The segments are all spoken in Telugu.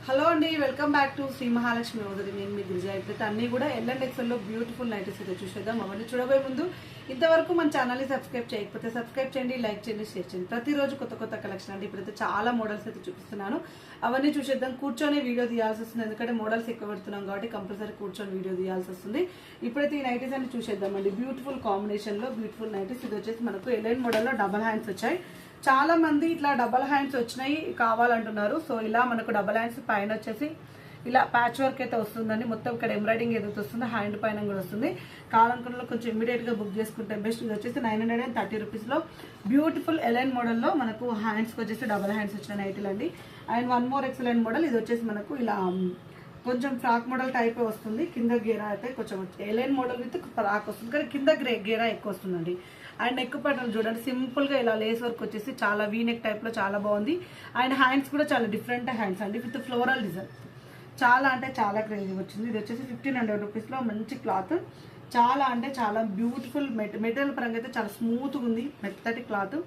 హలో అండి, welcome back to Shri Mahalakshmi రోజు. నేను మీ గిరిజ. ఇప్పుడైతే అన్నీ కూడా ఎల్ఎండ్ఎక్స్ఎల్లో బ్యూటిఫుల్ నైటీస్ అయితే చూసేద్దాం. అవన్నీ చూడబోయే ముందు ఇంతవరకు మన ఛానల్ని సబ్స్క్రైబ్ చేయకపోతే సబ్స్క్రైబ్ చేయండి, లైక్ చేయండి, షేర్ చేయండి. ప్రతిరోజు కొత్త కొత్త కలెక్షన్ అండి. ఇప్పుడైతే చాలా మోడల్స్ అయితే చూపిస్తున్నాను. అవన్నీ చూసేద్దాం. కూర్చొని వీడియో తీయాల్సి వస్తుంది, ఎందుకంటే మోడల్స్ ఎక్కువ పెడుతున్నాం కాబట్టి కంపల్సరీ కూర్చొని వీడియో తీయాల్సి వస్తుంది. ఇప్పుడైతే ఈ నైటీస్ అన్ని చూసేద్దామండి. బ్యూటిఫుల్ కాంబినేషన్లో బ్యూటిఫుల్ నైటీస్. ఇది వచ్చేసి మనకు ఎల్ఎన్ మోడల్లో డబల్ హ్యాండ్స్ వచ్చాయి. చాలా మంది ఇట్లా డబల్ హ్యాండ్స్ వచ్చినాయి కావాలంటున్నారు. సో ఇలా మనకు డబల్ హ్యాండ్స్ పైన వచ్చేసి ఇలా ప్యాచ్ వర్క్ అయితే వస్తుందండి. మొత్తం ఇక్కడ ఎంబ్రాయిడింగ్ ఏదైతే వస్తుందో హ్యాండ్ పైన కూడా వస్తుంది. కావాలనుకున్న కొంచెం ఇమీడియట్ గా బుక్ చేసుకుంటే బెస్ట్. ఇది వచ్చేసి 930 రూపీస్లో బ్యూటిఫుల్ ఎలైన్ మోడల్లో మనకు హ్యాండ్స్కి వచ్చేసి డబల్ హ్యాండ్స్ వచ్చిన నైటీలు అండి. And one more excellent model. ఇది వచ్చేసి మనకు ఇలా కొంచెం ఫ్రాక్ మోడల్ టైప్ వస్తుంది. కింద గేరా అయితే కొంచెం ఎలైన్ మోడల్ విత్ ఫ్రాక్ వస్తుంది, కానీ కింద గేరా ఎక్కువ వస్తుందండి. అండ్ నెక్ ప్యాటర్న్ చూడండి, సింపుల్ గా ఇలా లేస్ వర్క్ వచ్చేసి చాలా వీ నెక్ టైప్ లో చాలా బాగుంది. అండ్ హ్యాండ్స్ కూడా చాలా డిఫరెంట్ హ్యాండ్స్ అండి, విత్ ఫ్లోరల్ డిజైన్. చాలా అంటే చాలా క్రేజీ వచ్చింది. ఇది వచ్చేసి 1500 రూపీస్లో మంచి క్లాత్. చాలా అంటే చాలా బ్యూటిఫుల్ మెటీరియల్ పరంగా అయితే చాలా స్మూత్గా ఉంది, మెత్తటి క్లాత్.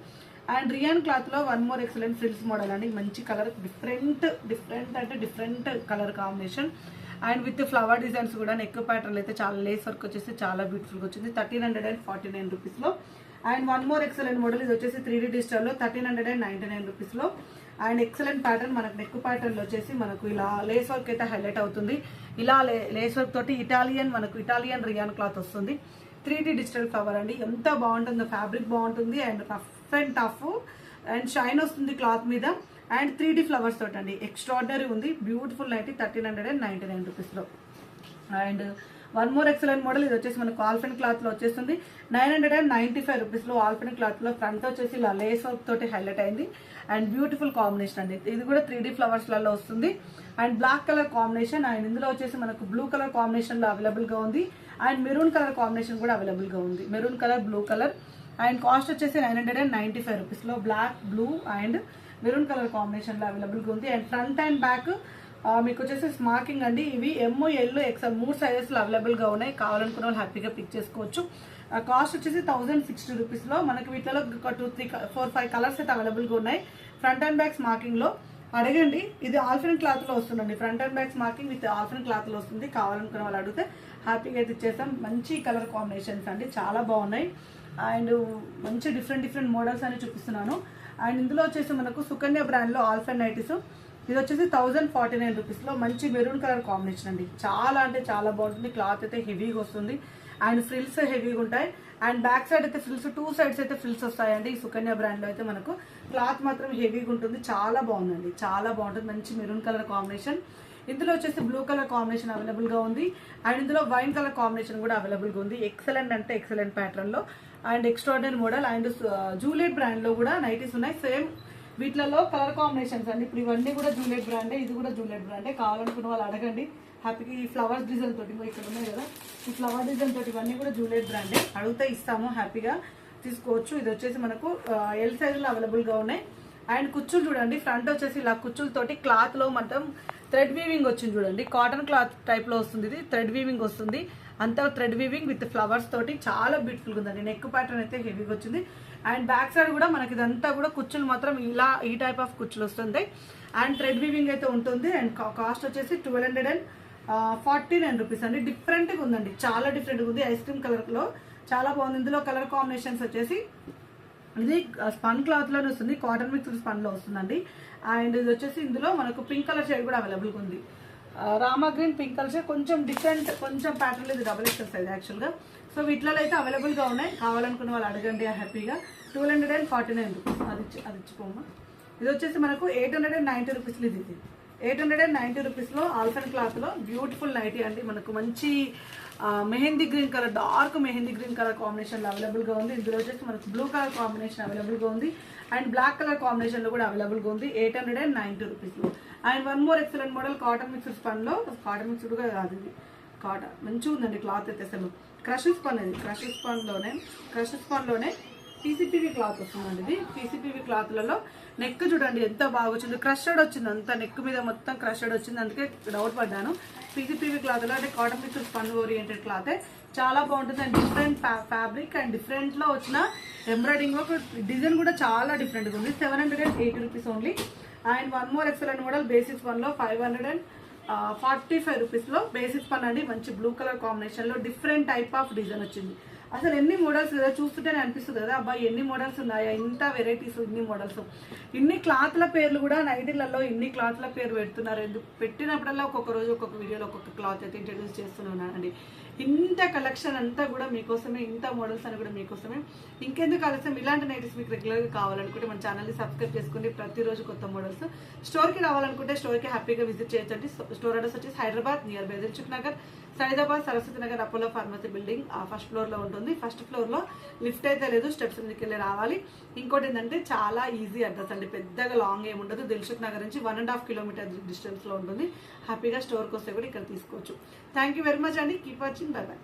అండ్ రియాన్ క్లాత్ లో one more excellent frills model అండి. మంచి colour, different colour combination. And with flower designs కూడా. నెక్ ప్యాటర్న్ అయితే చాలా లేస్ వర్క్ వచ్చేసి చాలా బ్యూటిఫుల్గా వచ్చింది. 1349 రూపీస్లో. And one more excellent model. ఇది వచ్చేసి 3D డిజిటల్లో 1399 రూపీస్లో. And excellent pattern. మనకు నెక్ ప్యాటర్న్ వచ్చేసి మనకు ఇలా లేస్ వర్క్ అయితే హైలైట్ అవుతుంది. ఇలా లేస్ వర్క్ తోటి ఇటాలియన్ రియాన్ క్లాత్ వస్తుంది. 3D డిజిటల్ ఫ్లవర్ అండి. ఎంత బాగుంటుందో, ఫ్యాబ్రిక్ బాగుంటుంది. And rough and tough and shine వస్తుంది క్లాత్ మీద. అండ్ 3D ఫ్లవర్స్ తోటి అండి. ఎక్స్ట్రాడినరీ ఉంది. బ్యూటిఫుల్ నైటీ 1399 రూపీస్లో. And one more excellent model. ఇది వచ్చేసి మనకు ఆల్ఫెన్ క్లాత్ లో వచ్చేస్తుంది 995 రూపీస్లో. ఆల్ఫెన్ క్లాత్ లో ఫ్రంట్ వచ్చేసి ఇలా లేస్ వర్క్ తోటి హైలైట్ అయింది. అండ్ బ్యూటిఫుల్ కాంబినేషన్ అండి. ఇది కూడా 3D ఫ్లవర్స్ లలో వస్తుంది. And black colour combination. And ఇందులో వచ్చేసి మనకు బ్లూ కలర్ కాంబినేషన్ లో అవైలబుల్ గా ఉంది. అండ్ మెరూన్ కలర్ కాంబినేషన్ కూడా అవైలబుల్ గా ఉంది. Maroon colour, blue colour. And cost వచ్చేసి 995 రూపీస్లో. Black, blue and maroon colour combination లో అవైలబుల్ గా ఉంది. అండ్ ఫ్రంట్ అండ్ బ్యాక్ మీకు వచ్చేసి స్మార్కింగ్ అండి. ఇవి ఎమ్, ఎల్, ఎక్స్ఎల్ 3 సైజెస్ లో అవైలబుల్ గా ఉన్నాయి. కావాలనుకున్న వాళ్ళు హ్యాపీగా పిక్ చేసుకోవచ్చు. కాస్ట్ వచ్చేసి 1060 రూపీస్లో. మనకి వీటిలో 2, 3, 4, 5 కలర్స్ అయితే అవైలబుల్ గా ఉన్నాయి. ఫ్రంట్ అండ్ బ్యాక్ స్మార్కింగ్ లో అడగండి. ఇది ఆల్ఫిన్ క్లాత్ లో వస్తుందండి. ఫ్రంట్ అండ్ బ్యాక్ స్మార్కింగ్ విత్ ఆల్ఫిన్ క్లాత్ లో వస్తుంది. కావాలనుకున్న వాళ్ళు అడిగితే హ్యాపీగా అయితే ఇచ్చేస్తాం. మంచి కలర్ కాంబినేషన్స్ అండి, చాలా బాగున్నాయి. అండ్ మంచి డిఫరెంట్ మోడల్స్ అని చూపిస్తున్నాను. అండ్ ఇందులో వచ్చేసి మనకు సుకన్య బ్రాండ్ లో ఆల్ఫెన్ నైటీస్. ఇది వచ్చేసి 1049 రూపీస్లో. మంచి మెరూన్ కలర్ కాంబినేషన్ అండి. చాలా అంటే చాలా బాగుంటుంది. క్లాత్ అయితే హెవీగా వస్తుంది. అండ్ ఫ్రిల్స్ హెవీగా ఉంటాయి. అండ్ బ్యాక్ సైడ్ అయితే ఫ్రిల్స్, 2 సైడ్స్ అయితే ఫ్రిల్స్ వస్తాయండి. ఈ సుకన్య బ్రాండ్ లో అయితే మనకు క్లాత్ మాత్రం హెవీగా ఉంటుంది. చాలా బాగుందండి, చాలా బాగుంటుంది. మంచి మెరూన్ కలర్ కాంబినేషన్. ఇందులో వచ్చేసి బ్లూ కలర్ కాంబినేషన్ అవైలబుల్ గా ఉంది. అండ్ ఇందులో వైన్ కలర్ కాంబినేషన్ కూడా అవైలబుల్ గా ఉంది. ఎక్సలెంట్ అంటే ఎక్సలెంట్ ప్యాటర్న్ లో and extraordinary model. And Juliet brand లో కూడా నైటీస్ ఉన్నాయి. సేమ్ వీటిలలో కలర్ కాంబినేషన్స్ అండి. ఇప్పుడు ఇవన్నీ కూడా జూలియట్ బ్రాండే, ఇది కూడా జూలియట్ బ్రాండే. కావాలనుకున్న వాళ్ళు అడగండి హ్యాపీగా. ఈ ఫ్లవర్స్ డిజైన్ తోటి ఇక్కడ ఉన్నాయి కదా, ఈ ఫ్లవర్ డిజైన్ తోటి ఇవన్నీ కూడా జూలియట్ బ్రాండే. అడిగితే ఇస్తాము, హ్యాపీగా తీసుకోవచ్చు. ఇది వచ్చేసి మనకు ఎల్ సైజులో అవైలబుల్ గా ఉన్నాయి. అండ్ కుచ్చులు చూడండి, ఫ్రంట్ వచ్చేసి ఇలా కుచ్చులతోటి క్లాత్ లో మొత్తం థ్రెడ్ వీవింగ్ వచ్చింది చూడండి. కాటన్ క్లాత్ టైప్ లో వస్తుంది. ఇది థ్రెడ్ వీవింగ్ వస్తుంది. అంతా థ్రెడ్ వీవింగ్ విత్ ఫ్లవర్స్ తోటి చాలా బ్యూటిఫుల్ గా ఉందండి. నెక్ ప్యాటర్న్ అయితే హెవీగా వచ్చింది. అండ్ బ్యాక్ సైడ్ కూడా మనకి ఇదంతా కూడా కుచ్చులు మాత్రం ఇలా ఈ టైప్ ఆఫ్ కుచ్చులు వస్తుంది. అండ్ థ్రెడ్ వీవింగ్ అయితే ఉంటుంది. అండ్ కాస్ట్ వచ్చేసి 1249 రూపీస్ అండి. డిఫరెంట్ గా ఉందండి, చాలా డిఫరెంట్ గా ఉంది. ఐస్ క్రీమ్ కలర్ లో చాలా బాగుంది. ఇందులో కలర్ కాంబినేషన్స్ వచ్చేసి ఇది స్పన్ క్లాత్ లోనే వస్తుంది, కాటన్ మిక్స్డ్ స్పన్ లో వస్తుందండి. అండ్ ఇది వచ్చేసి ఇందులో మనకు పింక్ కలర్ షేడ్ కూడా అవైలబుల్ గా ఉంది. Rama green, pink colour shade, కొంచెం డిఫరెంట్, కొంచెం ప్యాటర్న్. ఇది డబుల్ ఎక్సెల్ సైజ్ యాక్చువల్ గా. సో వీటిలో అయితే అవైలబుల్ గా ఉన్నాయి. కావాలనుకున్న వాళ్ళు అడగండి హ్యాపీగా. 249 రూపీస్. అది ఇచ్చిపోమ్మా. ఇది వచ్చేసి మనకు 890 రూపీస్లో. ఇది 890 రూపీస్లో ఆల్ఫెన్ క్లాత్ లో బ్యూటిఫుల్ నైటీ అండి. మనకు మంచి mehndi green colour, dark mehndi green colour combination లో అవైలబుల్ గా ఉంది. ఇందులో వచ్చేసి మనకు బ్లూ కలర్ కాంబినేషన్ అవైలబుల్ గా ఉంది. అండ్ బ్లాక్ కలర్ కాంబినేషన్ లో కూడా అవైలబుల్ గా ఉంది. 890 రూపీస్లో. And one more excellent model cotton mixed spun లో. కాటన్ మిక్స్డ్ గా కాదు, ఇది కాటన్ మంచిగా ఉందండి క్లాత్ అయితే. అసలు క్రష్ స్పన్, ఇది క్రష్ స్పన్ లోనే పీసీపీవీ క్లాత్ వస్తుందండి. ఇది పీసీపీవీ క్లాత్లలో నెక్ చూడండి ఎంత బాగా వచ్చింది. క్రషడ్ వచ్చింది, అంత నెక్ మీద మొత్తం క్రషడ్ వచ్చింది. అందుకే డౌట్ పడ్డాను. పీసీపీవీ క్లాత్ లో అంటే cotton mixed spun oriented cloth చాలా బాగుంటుంది. And different fabric and different లో వచ్చిన ఎంబ్రాయిడింగ్ డిజైన్ కూడా చాలా డిఫరెంట్ గా ఉంది. 780 rupees only. And one more excellent model basics 1లో 545 రూపీస్లో బేసిక్స్ 1 అండి. మంచి బ్లూ కలర్ కాంబినేషన్లో డిఫరెంట్ టైప్ ఆఫ్ డిజైన్ వచ్చింది. అసలు ఎన్ని మోడల్స్ కదా చూస్తుంటేనే అనిపిస్తుంది కదా, అబ్బాయి ఎన్ని మోడల్స్ ఉన్నాయా, ఇంత వెరైటీస్, ఇన్ని మోడల్స్, ఇన్ని క్లాత్ల పేర్లు కూడా నైటీలలో ఇన్ని క్లాత్ల పేరు పెడుతున్నారు. ఎందుకు పెట్టినప్పుడల్లా ఒక్కొక్క రోజు ఒక్కొక్క వీడియోలో ఒక్కొక్క క్లాత్ అయితే ఇంట్రడ్యూస్ చేస్తున్నానండి. ఇంత కలెక్షన్ అంతా కూడా మీకోసమే, ఇంత మోడల్స్ అని కూడా మీకోసమే. ఇంకెందుకు ఆలస్యం, ఇలాంటి నైటీస్ మీకు రెగ్యులర్గా కావాలనుకుంటే మన ఛానల్ని సబ్స్క్రైబ్ చేసుకోండి. ప్రతిరోజు కొత్త మోడల్స్. స్టోర్కి రావాలనుకుంటే స్టోర్కి హ్యాపీగా విజిట్ చేయొచ్చండి. స్టోర్ అడ్రస్ వచ్చేసి Hyderabad near by Dilsukh Nagar, Saidabad, Saraswati Nagar, Apollo pharmacy building first ఫ్లోర్లో ఉంటుంది. ఫస్ట్ ఫ్లోర్లో లిఫ్ట్ అయితే లేదు, స్టెప్స్ మీదకి వెళ్ళి రావాలి. ఇంకోటి ఏంటంటే చాలా ఈజీ అడ్రస్ అండి, పెద్దగా లాంగ్ ఏమి ఉండదు. దిల్సుఖ్ నగర్ నుంచి 1.5 కిలోమీటర్ డిస్టెన్స్లో ఉంటుంది. హ్యాపీగా స్టోర్కి వస్తే కూడా ఇక్కడ తీసుకోవచ్చు. థ్యాంక్ యూ వెరీ మచ్ అండి. Keep watching. By by.